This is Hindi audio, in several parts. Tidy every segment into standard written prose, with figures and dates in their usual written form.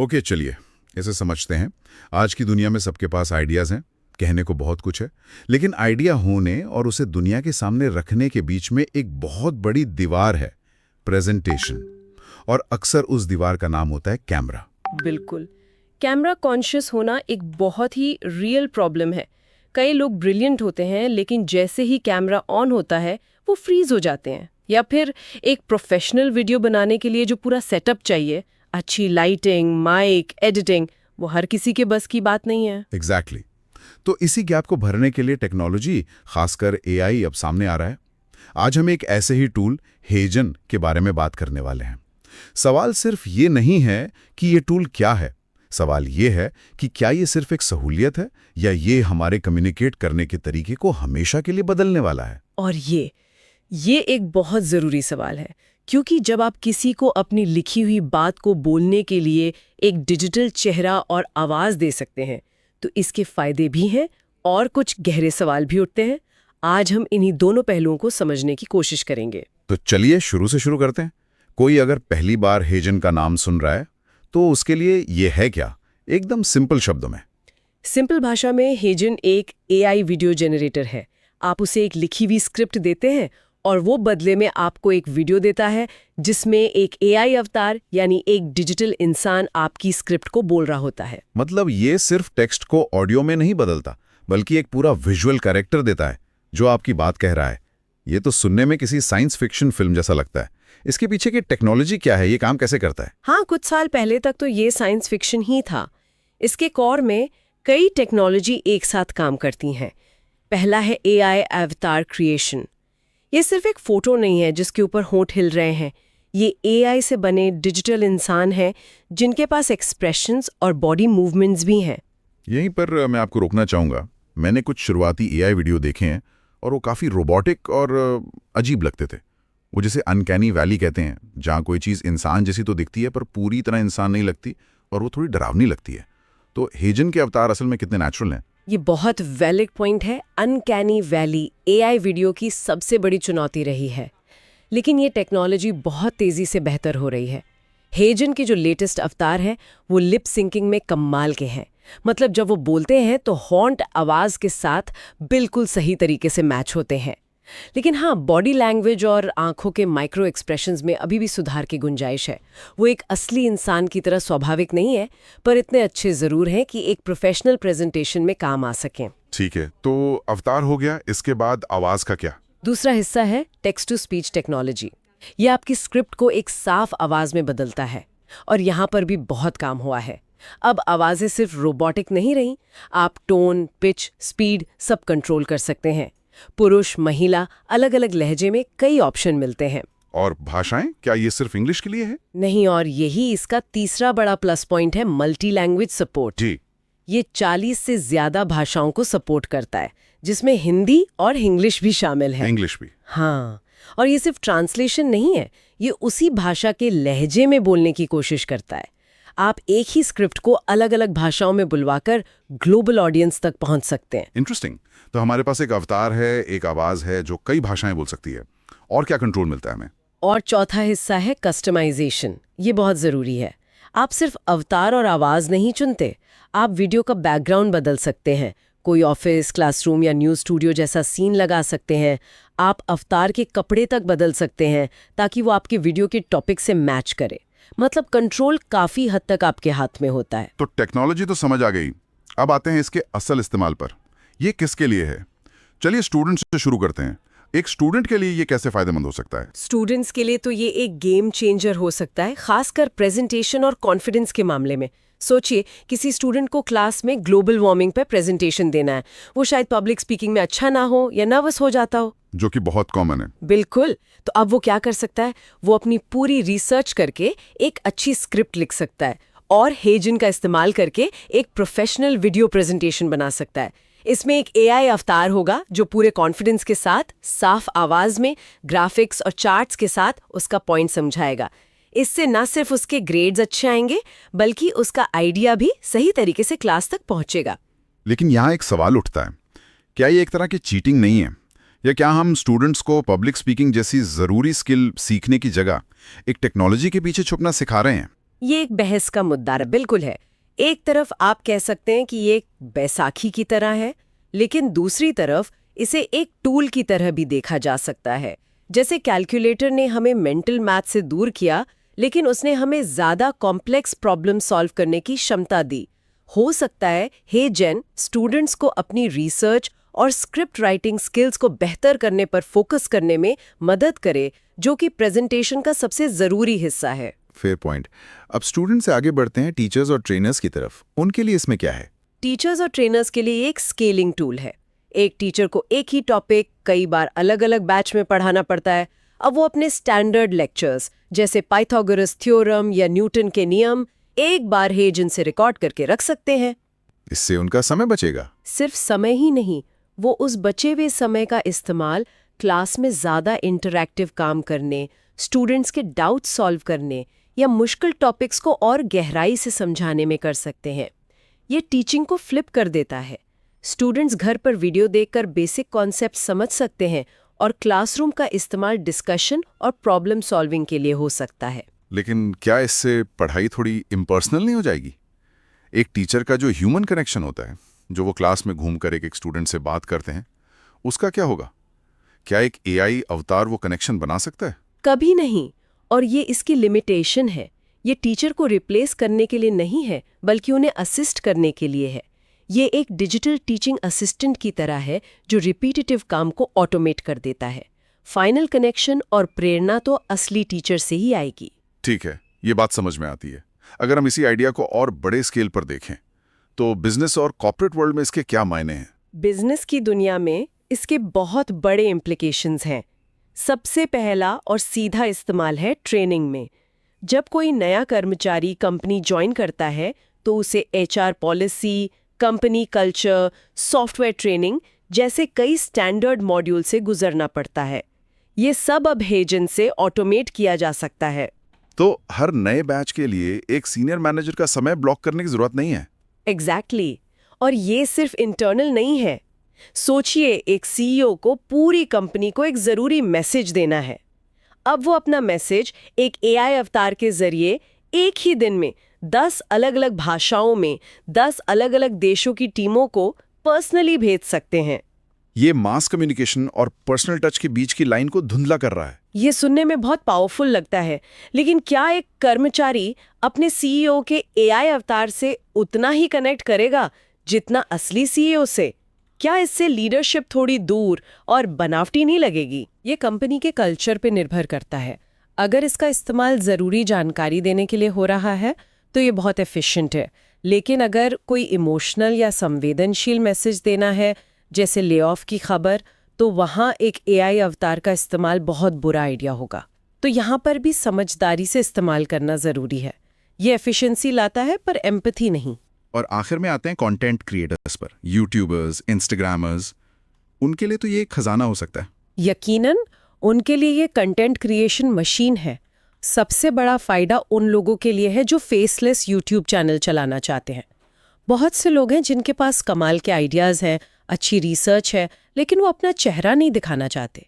ओके, चलिए इसे समझते हैं। आज की दुनिया में सबके पास आइडियाज़ हैं, कहने को बहुत कुछ है, लेकिन आइडिया होने और उसे दुनिया के सामने रखने के बीच में एक बहुत बड़ी दीवार है, प्रेजेंटेशन। और अक्सर उस दीवार का नाम होता है कैमरा। बिल्कुल। कैमरा कॉन्शियस होना एक बहुत ही रियल प्रॉब्लम है। कई लोग ब्रिलियंट होते हैं, लेकिन जैसे ही कैमरा ऑन होता है वो फ्रीज हो जाते हैं। या फिर एक प्रोफेशनल वीडियो बनाने के लिए जो पूरा सेटअप चाहिए, अच्छी लाइटिंग, माइक, एडिटिंग, वो हर किसी के बस की बात नहीं है। एग्जैक्टली। तो इसी गैप को भरने के लिए टेक्नोलॉजी, खासकर एआई, अब सामने आ रहा है। आज हम एक ऐसे ही टूल, हेजन, के बारे में बात करने वाले हैं। सवाल सिर्फ ये नहीं है कि ये टूल क्या है, सवाल ये है कि क्या ये सिर्फ एक सहूलियत है या ये हमारे कम्युनिकेट करने के तरीके को हमेशा के लिए बदलने वाला है। और ये एक बहुत ज़रूरी सवाल है, क्योंकि जब आप किसी को अपनी लिखी हुई बात को बोलने के लिए एक डिजिटल चेहरा और आवाज़ दे सकते हैं, तो इसके फायदे भी हैं और कुछ गहरे सवाल भी उठते हैं। आज हम इन्हीं दोनों पहलुओं को समझने की कोशिश करेंगे। तो चलिए शुरू से शुरू करते हैं। कोई अगर पहली बार हेजन का नाम सुन रहा है तो उसके लिए ये है क्या, एकदम सिंपल शब्दों में? सिंपल भाषा में हेजन एक एआई वीडियो जनरेटर है। आप उसे एक लिखी हुई स्क्रिप्ट देते हैं और वो बदले में आपको एक वीडियो देता है जिसमें एक एआई अवतार यानी एक डिजिटल इंसान आपकी स्क्रिप्ट को बोल रहा होता है। मतलब ये सिर्फ टेक्स्ट को ऑडियो में नहीं बदलता, बल्कि एक पूरा विजुअल कैरेक्टर देता है जो आपकी बात कह रहा है। ये तो सुनने में किसी साइंस फिक्शन फिल्म जैसा लगता है। इसके पीछे की टेक्नोलॉजी क्या है, ये काम कैसे करता है? हाँ, कुछ साल पहले तक तो ये साइंस फिक्शन ही था। इसके कोर में कई टेक्नोलॉजी एक साथ काम करती हैं। पहला है एआई अवतार क्रिएशन। ये सिर्फ एक फोटो नहीं है जिसके ऊपर होंठ हिल रहे हैं। ये एआई से बने डिजिटल इंसान हैं जिनके पास एक्सप्रेशंस और बॉडी मूवमेंट्स भी हैं। यहीं पर मैं आपको रोकना चाहूँगा। मैंने कुछ शुरुआती एआई वीडियो देखे हैं और वो काफ़ी रोबोटिक और अजीब लगते थे। वो जिसे अनकैनी वैली कहते हैं, जहाँ कोई चीज़ इंसान जैसी तो दिखती है पर पूरी तरह इंसान नहीं लगती और वो थोड़ी डरावनी लगती है। तो हेजन के अवतार असल में कितने नेचुरल हैं? ये बहुत वैलिड पॉइंट है। अनकैनी वैली एआई वीडियो की सबसे बड़ी चुनौती रही है, लेकिन ये टेक्नोलॉजी बहुत तेज़ी से बेहतर हो रही है। हेजन के जो लेटेस्ट अवतार हैं वो लिप सिंकिंग में कमाल के हैं। मतलब जब वो बोलते हैं तो हॉन्ट आवाज़ के साथ बिल्कुल सही तरीके से मैच होते हैं। लेकिन हाँ, बॉडी लैंग्वेज और आंखों के माइक्रो एक्सप्रेशंस में अभी भी सुधार की गुंजाइश है। वो एक असली इंसान की तरह स्वाभाविक नहीं है, पर इतने अच्छे ज़रूर हैं कि एक प्रोफेशनल प्रेजेंटेशन में काम आ सकें। ठीक है, तो अवतार हो गया, इसके बाद आवाज़ का क्या? दूसरा हिस्सा है टेक्स्ट टू स्पीच टेक्नोलॉजी। ये आपकी स्क्रिप्ट को एक साफ आवाज़ में बदलता है और यहाँ पर भी बहुत काम हुआ है। अब आवाज़ें सिर्फ रोबोटिक नहीं रहीं, आप टोन, पिच, स्पीड सब कंट्रोल कर सकते हैं। पुरुष, महिला, अलग अलग लहजे में कई ऑप्शन मिलते हैं। और भाषाएं, क्या ये सिर्फ इंग्लिश के लिए है? नहीं, और यही इसका तीसरा बड़ा प्लस पॉइंट है, मल्टी लैंग्वेज सपोर्ट। जी। ये 40 से ज्यादा भाषाओं को सपोर्ट करता है, जिसमें हिंदी और इंग्लिश भी शामिल है। इंग्लिश भी? हाँ, और ये सिर्फ ट्रांसलेशन नहीं है, ये उसी भाषा के लहजे में बोलने की कोशिश करता है। आप एक ही स्क्रिप्ट को अलग अलग भाषाओं में बुलवाकर ग्लोबल ऑडियंस तक पहुंच सकते हैं। इंटरेस्टिंग। तो हमारे पास एक अवतार है, एक आवाज़ है जो कई भाषाएं बोल सकती है। और क्या कंट्रोल मिलता है हमें? और चौथा हिस्सा है कस्टमाइजेशन। ये बहुत ज़रूरी है। आप सिर्फ अवतार और आवाज़ नहीं चुनते, आप वीडियो का बैकग्राउंड बदल सकते हैं। कोई ऑफिस, क्लासरूम या न्यूज़ स्टूडियो जैसा सीन लगा सकते हैं। आप अवतार के कपड़े तक बदल सकते हैं ताकि वो आपके वीडियो के टॉपिक से मैच करे। मतलब कंट्रोल काफ़ी हद तक आपके हाथ में होता है। तो टेक्नोलॉजी तो समझ आ गई, अब आते हैं इसके असल इस्तेमाल पर। ये किसके लिए है? चलिए स्टूडेंट से शुरू करते हैं। एक स्टूडेंट के लिए ये कैसे फायदेमंद हो सकता है? स्टूडेंट्स के लिए तो ये एक गेम चेंजर हो सकता है, खासकर प्रेजेंटेशन और कॉन्फिडेंस के मामले में। सोचिए, किसी स्टूडेंट को क्लास में ग्लोबल वार्मिंग पर प्रेजेंटेशन देना है। वो शायद पब्लिक स्पीकिंग में अच्छा ना हो या नर्वस हो जाता हो, जो कि बहुत कॉमन है। बिल्कुल। तो अब वो क्या कर सकता है? वो अपनी पूरी रिसर्च करके एक अच्छी स्क्रिप्ट लिख सकता है और हेजन का इस्तेमाल करके एक प्रोफेशनल वीडियो प्रेजेंटेशन बना सकता है। इसमें एक एआई अवतार होगा जो पूरे कॉन्फिडेंस के साथ, साफ आवाज में, ग्राफिक्स और चार्ट्स के साथ उसका पॉइंट समझाएगा। इससे न सिर्फ उसके ग्रेड्स अच्छे आएंगे, बल्कि उसका आइडिया भी सही तरीके से क्लास तक पहुंचेगा। लेकिन यहाँ एक सवाल उठता है, क्या ये एक तरह की चीटिंग नहीं है? या क्या हम स्टूडेंट्स को पब्लिक स्पीकिंग जैसी ज़रूरी स्किल सीखने की जगह एक टेक्नोलॉजी के पीछे छुपना सिखा रहे हैं? ये एक बहस का मुद्दा बिल्कुल है। एक तरफ आप कह सकते हैं कि ये एक बैसाखी की तरह है, लेकिन दूसरी तरफ इसे एक टूल की तरह भी देखा जा सकता है। जैसे कैलकुलेटर ने हमें मेंटल मैथ से दूर किया, लेकिन उसने हमें ज़्यादा कॉम्प्लेक्स प्रॉब्लम सॉल्व करने की क्षमता दी। हो सकता है हेजन स्टूडेंट्स को अपनी रिसर्च और स्क्रिप्ट राइटिंग स्किल्स को बेहतर करने पर फोकस करने में मदद करे, जो कि प्रेजेंटेशन का सबसे ज़रूरी हिस्सा है। Fair point. अब स्टूडेंट से आगे बढ़ते हैं टीचर्स और ट्रेनर्स की तरफ। उनके लिए इसमें क्या है? टीचर्स और ट्रेनर्स के लिए एक स्केलिंग टूल है। एक टीचर को एक ही टॉपिक कई बार अलग अलग बैच में पढ़ाना पड़ता है। अब वो अपने स्टैंडर्ड लेक्चर्स जैसे पाइथागोरस थ्योरम या न्यूटन के नियम एक बार हेजन से रिकॉर्ड करके रख सकते हैं। इससे उनका समय बचेगा। सिर्फ समय ही नहीं, वो उस बचे हुए समय का इस्तेमाल क्लास में ज़्यादा इंटरैक्टिव काम करने, स्टूडेंट्स के डाउट सॉल्व करने या मुश्किल टॉपिक्स को और गहराई से समझाने में कर सकते हैं। ये टीचिंग को फ्लिप कर देता है। स्टूडेंट्स घर पर वीडियो देखकर बेसिक कॉन्सेप्ट समझ सकते हैं और क्लासरूम का इस्तेमाल डिस्कशन और प्रॉब्लम सॉल्विंग के लिए हो सकता है। लेकिन क्या इससे पढ़ाई थोड़ी इम्पर्सनल नहीं हो जाएगी? एक टीचर का जो ह्यूमन कनेक्शन होता है, जो वो क्लास में घूमकर एक स्टूडेंट से बात करते हैं, उसका क्या होगा? क्या एक एआई अवतार वो कनेक्शन बना सकता है? कभी नहीं, और ये इसकी लिमिटेशन है। ये टीचर को रिप्लेस करने के लिए नहीं है, बल्कि उन्हें असिस्ट करने के लिए है। ये एक डिजिटल टीचिंग असिस्टेंट की तरह है जो रिपीटेटिव काम को ऑटोमेट कर देता है। फाइनल कनेक्शन और प्रेरणा तो असली टीचर से ही आएगी। ठीक है, ये बात समझ में आती है। अगर हम इसी आइडिया को और बड़े स्केल पर देखें, तो बिजनेस और कॉर्पोरेट वर्ल्ड में इसके क्या मायने हैं? बिजनेस की दुनिया में इसके बहुत बड़े इम्प्लीकेशंस हैं। सबसे पहला और सीधा इस्तेमाल है ट्रेनिंग में। जब कोई नया कर्मचारी कंपनी ज्वाइन करता है, तो उसे HR policy, company culture, software training जैसे कई स्टैंडर्ड मॉड्यूल से गुजरना पड़ता है। ये सब अब हेजन से ऑटोमेट किया जा सकता है। तो हर नए बैच के लिए एक सीनियर मैनेजर का समय ब्लॉक करने की जरूरत नहीं है। एग्जैक्टली। और ये सिर्फ इंटरनल नहीं है। सोचिए, एक सीईओ को पूरी कंपनी को एक जरूरी मैसेज देना है। अब वो अपना मैसेज एक एआई अवतार के जरिए एक ही दिन में 10 अलग-अलग भाषाओं में 10 अलग-अलग देशों की टीमों को पर्सनली भेज सकते हैं। ये मास कम्युनिकेशन और पर्सनल टच के बीच की लाइन को धुंधला कर रहा है। ये सुनने में बहुत पावरफुल लगता है, लेकिन क्या एक कर्मचारी अपने सीईओ के एआई अवतार से उतना ही कनेक्ट करेगा जितना असली सीईओ से? क्या इससे लीडरशिप थोड़ी दूर और बनावटी नहीं लगेगी? ये कंपनी के कल्चर पे निर्भर करता है। अगर इसका इस्तेमाल ज़रूरी जानकारी देने के लिए हो रहा है तो ये बहुत एफिशिएंट है, लेकिन अगर कोई इमोशनल या संवेदनशील मैसेज देना है, जैसे ले ऑफ की खबर, तो वहाँ एक एआई अवतार का इस्तेमाल बहुत बुरा आइडिया होगा। तो यहाँ पर भी समझदारी से इस्तेमाल करना ज़रूरी है। ये एफिशिएंसी लाता है पर एम्पैथी नहीं। और आखिर में आते हैं कंटेंट क्रिएटर्स पर, यूट्यूबर्स, इंस्टाग्रामर्स। उनके लिए तो ये एक खजाना हो सकता है। यकीनन, उनके लिए ये कंटेंट क्रिएशन मशीन है। सबसे बड़ा फायदा उन लोगों के लिए है जो फेसलेस यूट्यूब चैनल चलाना चाहते हैं। बहुत से लोग हैं जिनके पास कमाल के आइडियाज़ हैं, अच्छी रिसर्च है, लेकिन वो अपना चेहरा नहीं दिखाना चाहते।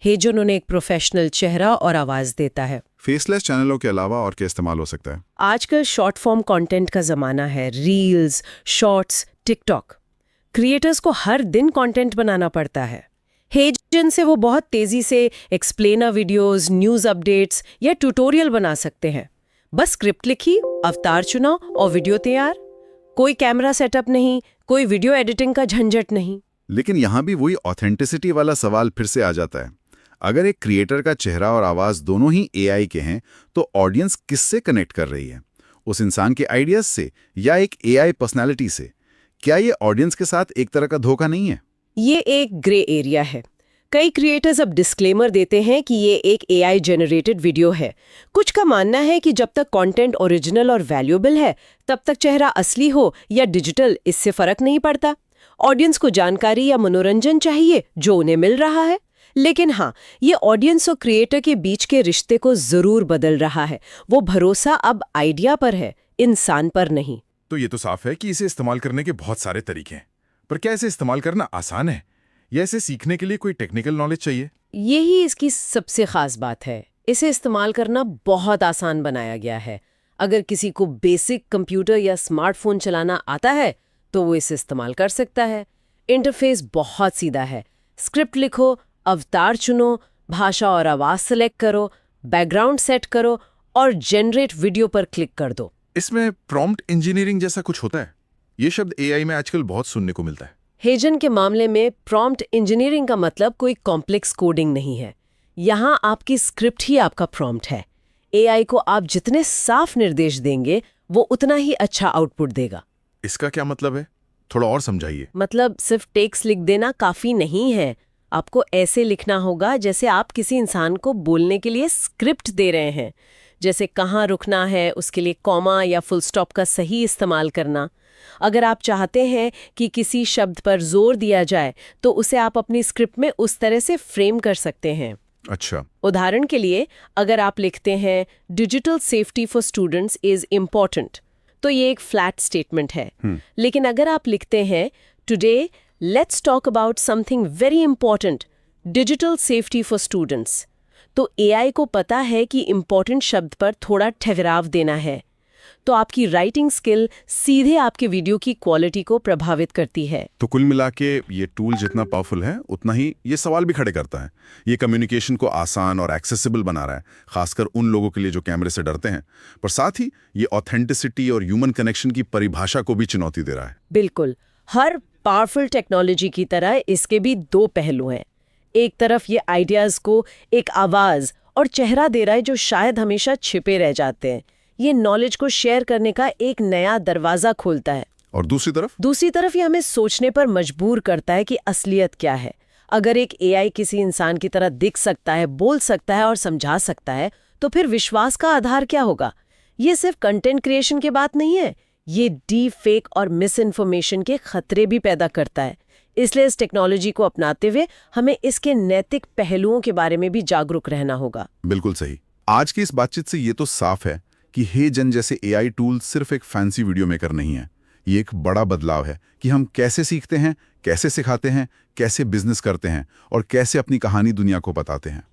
हेजन उन्हें एक प्रोफेशनल चेहरा और आवाज़ देता है। फेसलेस चैनलों के अलावा और क्या इस्तेमाल हो सकता है? आजकल शॉर्ट फॉर्म कंटेंट का ज़माना है। Reels, shorts, TikTok. क्रिएटर्स को हर दिन कंटेंट बनाना पड़ता है। हेजन से वो बहुत तेज़ी से एक्सप्लेनर वीडियोस, न्यूज़ अपडेट्स या ट्यूटोरियल बना सकते हैं। बस स्क्रिप्ट लिखी, अवतार चुना और वीडियो तैयार। कोई कैमरा सेटअप नहीं, कोई वीडियो एडिटिंग का झंझट नहीं। लेकिन यहाँ भी वही ऑथेंटिसिटी वाला सवाल फिर से आ जाता है। अगर एक क्रिएटर का चेहरा और आवाज़ दोनों ही एआई के हैं, तो ऑडियंस किससे कनेक्ट कर रही है? उस इंसान के आइडियाज से या एक एआई पर्सनैलिटी से? क्या ये ऑडियंस के साथ एक तरह का धोखा नहीं है? ये एक ग्रे एरिया है। कई क्रिएटर्स अब डिस्क्लेमर देते हैं कि ये एक एआई जनरेटेड वीडियो है। कुछ का मानना है कि जब तक कंटेंट ओरिजिनल और वैल्यूएबल है, तब तक चेहरा असली हो या डिजिटल, इससे फर्क नहीं पड़ता। ऑडियंस को जानकारी या मनोरंजन चाहिए जो उन्हें मिल रहा है। लेकिन हाँ, ये ऑडियंस और क्रिएटर के बीच के रिश्ते को जरूर बदल रहा है। वो भरोसा अब आइडिया पर है, इंसान पर नहीं। तो ये तो साफ है कि इसे इस्तेमाल करने के बहुत सारे तरीके हैं, पर क्या इसे इस्तेमाल करना आसान है या इसे सीखने के लिए कोई टेक्निकल नॉलेज चाहिए? यही इसकी सबसे खास बात है। इसे इस्तेमाल करना बहुत आसान बनाया गया है। अगर किसी को बेसिक कंप्यूटर या स्मार्टफोन चलाना आता है तो वो इसे इस्तेमाल कर सकता है। इंटरफेस बहुत सीधा है। स्क्रिप्ट लिखो, अवतार चुनो, भाषा और आवाज सेलेक्ट करो, बैकग्राउंड सेट करो और जनरेट वीडियो पर क्लिक कर दो। इसमें प्रॉम्प्ट इंजीनियरिंग जैसा कुछ होता है? ये शब्द एआई में आजकल बहुत सुनने को मिलता है। हेजन के मामले में प्रॉम्प्ट इंजीनियरिंग का मतलब कोई कॉम्प्लेक्स कोडिंग नहीं है। यहाँ आपकी स्क्रिप्ट ही आपका प्रॉम्प्ट है। एआई को आप जितने साफ निर्देश देंगे वो उतना ही अच्छा आउटपुट देगा। इसका क्या मतलब है? थोड़ा और समझाइए। मतलब सिर्फ टेक्स्ट लिख देना काफी नहीं है। आपको ऐसे लिखना होगा जैसे आप किसी इंसान को बोलने के लिए स्क्रिप्ट दे रहे हैं। जैसे कहाँ रुकना है, उसके लिए कॉमा या फुल स्टॉप का सही इस्तेमाल करना। अगर आप चाहते हैं कि किसी शब्द पर जोर दिया जाए तो उसे आप अपनी स्क्रिप्ट में उस तरह से फ्रेम कर सकते हैं। अच्छा। उदाहरण के लिए अगर आप लिखते हैं digital safety for students is important, तो ये एक फ्लैट स्टेटमेंट है। लेकिन अगर आप लिखते हैं today let's talk about something very important, digital safety for students, तो एआई को पता है कि इंपॉर्टेंट शब्द पर थोड़ा ठहराव देना है। तो आपकी राइटिंग स्किल सीधे आपके वीडियो की क्वालिटी को प्रभावित करती है। तो कुल मिला के ये टूल जितना पावरफुल है उतना ही ये सवाल भी खड़े करता है। ये कम्युनिकेशन को आसान और एक्सेसिबल बना रहा है, खासकर उन लोगों के लिए जो कैमरे से डरते हैं, पर साथ ही ये ऑथेंटिसिटी और ह्यूमन कनेक्शन की परिभाषा को भी चुनौती दे रहा है। बिल्कुल, हर पावरफुल टेक्नोलॉजी की तरह इसके भी दो पहलू हैं। एक तरफ ये आइडियाज को एक आवाज और चेहरा दे रहा है जो शायद हमेशा छिपे रह जाते हैं। ये नॉलेज को शेयर करने का एक नया दरवाजा खोलता है। और दूसरी तरफ ये हमें सोचने पर मजबूर करता है कि असलियत क्या है। अगर एक एआई किसी इंसान की तरह दिख सकता है, बोल सकता है और समझा सकता है, तो फिर विश्वास का आधार क्या होगा? ये सिर्फ कंटेंट क्रिएशन की बात नहीं है, ये डीप फेक और मिस इन्फॉर्मेशन के खतरे भी पैदा करता है। इसलिए इस टेक्नोलॉजी को अपनाते हुए हमें इसके नैतिक पहलुओं के बारे में भी जागरूक रहना होगा। बिल्कुल सही। आज की इस बातचीत से ये तो साफ है कि हेजन जैसे एआई टूल सिर्फ एक फैंसी वीडियो मेकर नहीं है। ये एक बड़ा बदलाव है कि हम कैसे सीखते हैं, कैसे सिखाते हैं, कैसे बिजनेस करते हैं और कैसे अपनी कहानी दुनिया को बताते हैं।